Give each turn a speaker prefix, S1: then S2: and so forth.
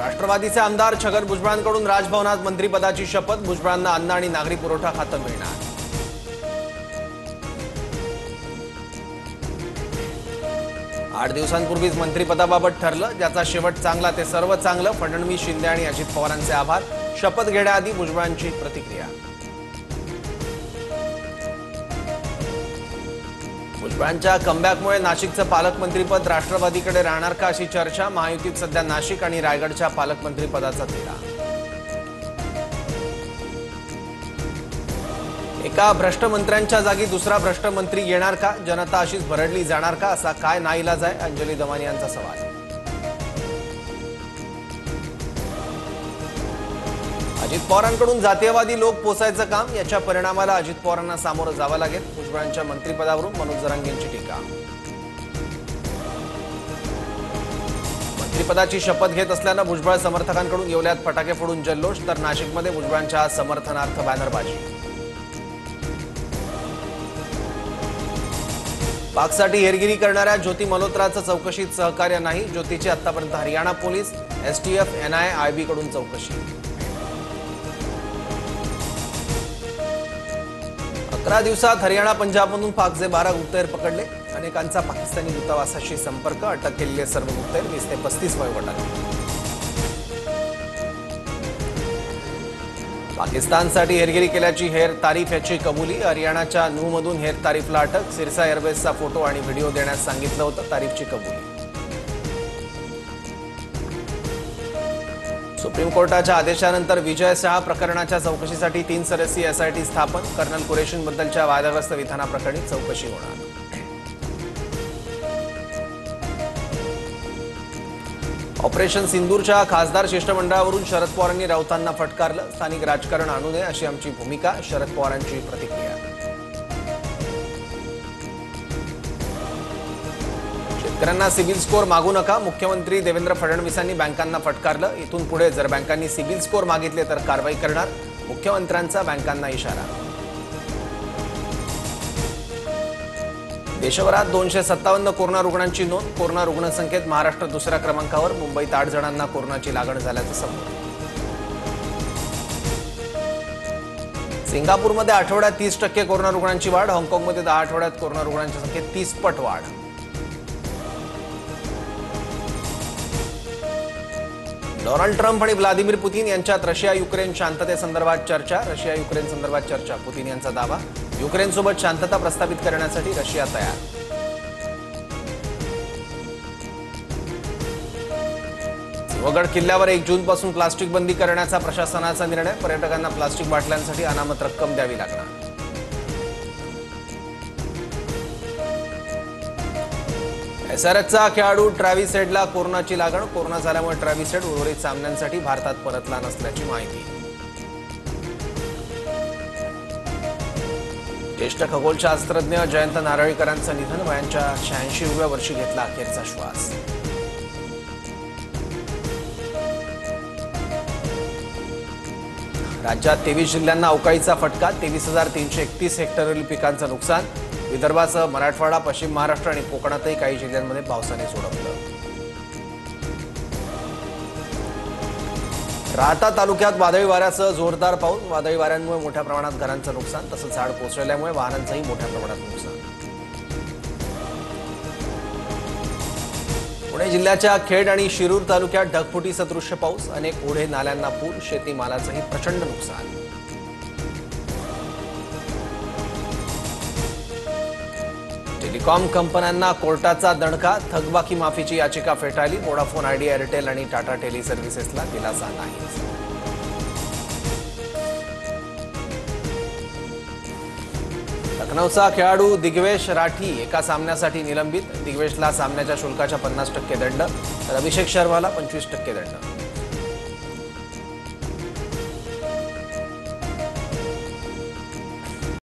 S1: राष्ट्रवादीचे आमदार छगन भुजबळांकडून राजभवनात मंत्रिपदाची शपथ। भुजबळांना अन्न आणि नागरी पुरवठा खातं मिळणार। 8 दिवसांपूर्वीच मंत्रिपदाबाबत ठरलं, ज्याचा शेवट चांगला ते सर्व चांगलं। फडणवीस, शिंदे आणि अजित पवारांचे आभार। शपथ घेण्याआधी भुजबळांची प्रतिक्रिया। भुजबळांच्या कमबॅकमुळे नाशिकचं पालकमंत्रीपद राष्ट्रवादीकडे राहणार का, अशी चर्चा। महायुतीत सध्या नाशिक आणि रायगडच्या पालकमंत्रीपदाचा तिढा। एका भ्रष्ट मंत्र्यांच्या जागी दुसरा भ्रष्ट मंत्री येणार का, जनता अशीच भरडली जाणार का, असा काय नाईलाज आहे, अंजली दमानी यांचा सवाल। अजित पवारांकडून जातीयवादी लोक पोसायचं काम, याच्या परिणामाला अजित पवारांना सामोरं जावं लागेल। भुजबळांच्या मंत्रिपदावरून मनोज जरांगेंची टीका। मंत्रिपदाची शपथ घेत असल्यानं भुजबळ समर्थकांकडून येवल्यात फटाके फोडून जल्लोष, तर नाशिकमध्ये भुजबळांच्या समर्थनार्थ बॅनरबाजी। पाकसाठी हेरगिरी करणाऱ्या ज्योती मल्होत्राचं चौकशीत सहकार्य नाही। ज्योतीची आतापर्यंत Haryana police, STF, NIA, IB कडून चौकशी। 11 दिवसात हरियाणा, पंजाबमधून पाकचे 12 गुप्तहेर पकडले। अनेकांचा पाकिस्तानी दूतावासाशी संपर्क। अटक केलेले सर्व गुप्तहेर 20 ते 35 वयोगटातील। पाकिस्तानसाठी हेरगिरी केल्याची हेर तारीफ याची कबुली। हरियाणाच्या नूहमधून हेर तारीफला अटक। सिरसा एअरवेजचा फोटो आणि व्हिडिओ देण्यास सांगितलं होतं, तारीफची कबुली। सुप्रीम कोर्टाच्या आदेशानंतर विजय शहा प्रकरणाच्या चौकशीसाठी 3 सदस्यीय एसआयटी स्थापन। कर्नल कुरेशींबद्दलच्या वादग्रस्त विधानाप्रकरणी चौकशी होणार। ऑपरेशन सिंदूरच्या खासदार शिष्टमंडळावरून शरद पवारांनी राऊतांना फटकारलं। स्थानिक राजकारण आणू नये अशी आमची भूमिका, शरद पवारांची प्रतिक्रिया। शेतकऱ्यांना सिबिल स्कोअर मागू नका, मुख्यमंत्री देवेंद्र फडणवीसांनी बँकांना फटकारलं। इथून पुढे जर बँकांनी सिबिल स्कोअर मागितले तर कारवाई करणार, मुख्यमंत्र्यांचा बँकांना इशारा। देशभरात 257 कोरोना रुग्णांची नोंद। कोरोना रुग्णसंख्येत महाराष्ट्र दुसऱ्या क्रमांकावर। मुंबईत 8 जणांना कोरोनाची लागण झाल्याचं समोर। सिंगापूरमध्ये आठवड्यात 30% कोरोना रुग्णांची वाढ। हाँगकाँगमध्ये 10 आठवड्यात कोरोना रुग्णांच्या संख्येत 30 पट वाढ। डोनाल्ड ट्रम्प आणि व्लादिमीर पुतीन यांच्यात रशिया युक्रेन शांततेसंदर्भात चर्चा। रशिया युक्रेन संदर्भात चर्चा, पुतीन यांचा दावा। युक्रेनसोबत शांतता प्रस्थापित करण्यासाठी रशिया तयार। सिंहगड किल्ल्यावर 1 जूनपासून प्लास्टिक बंदी करण्याचा प्रशासनाचा निर्णय। पर्यटकांना प्लास्टिक बाटल्यांसाठी अनामत रक्कम द्यावी लागणार। एसआरएचचा खेळाडू ट्रॅव्हिस हेडला कोरोनाची लागण। कोरोना झाल्यामुळे ट्रॅव्हिस हेड उर्वरित सामन्यांसाठी भारतात परतला नसल्याची माहिती। ज्येष्ठ खगोलशास्त्रज्ञ जयंत नारळीकरांचं निधन। वयाच्या 86व्या वर्षी घेतला अखेरचा श्वास। राज्यात 23 जिल्ह्यांना अवकाळीचा फटका। 23,331 हेक्टरवरील पिकांचं नुकसान। विदर्भासह मराठवाडा, पश्चिम महाराष्ट्र आणि कोकणातही काही जिल्ह्यांमध्ये पावसाने सोडवलं। राहता तालुक्यात वादळी वाऱ्यासह जोरदार पाऊस। वादळी वाऱ्यांमुळे मोठ्या प्रमाणात घरांचं नुकसान, तसंच झाड कोसळल्यामुळे वाहनांचंही मोठ्या प्रमाणात नुकसान। पुणे जिल्ह्याच्या खेड आणि शिरूर तालुक्यात ढगफुटी सदृश्य पाऊस। अनेक ओढे नाल्यांना पूर, शेतीमालाचंही प्रचंड नुकसान। टेलिकॉम कंपन्यांना कोर्टाचा दणका। थकबाकी माफीची याचिका फेटाळली। वोडाफोन, आयडिया, एअरटेल आणि टाटा टेली सर्व्हिसेसला दिलासा नाही। लखनौचा खेळाडू दिग्वेश राठी एका सामन्यासाठी निलंबित। दिग्वेशला सामन्याच्या शुल्काच्या 50% दंड, तर अभिषेक शर्माला 25% दंड।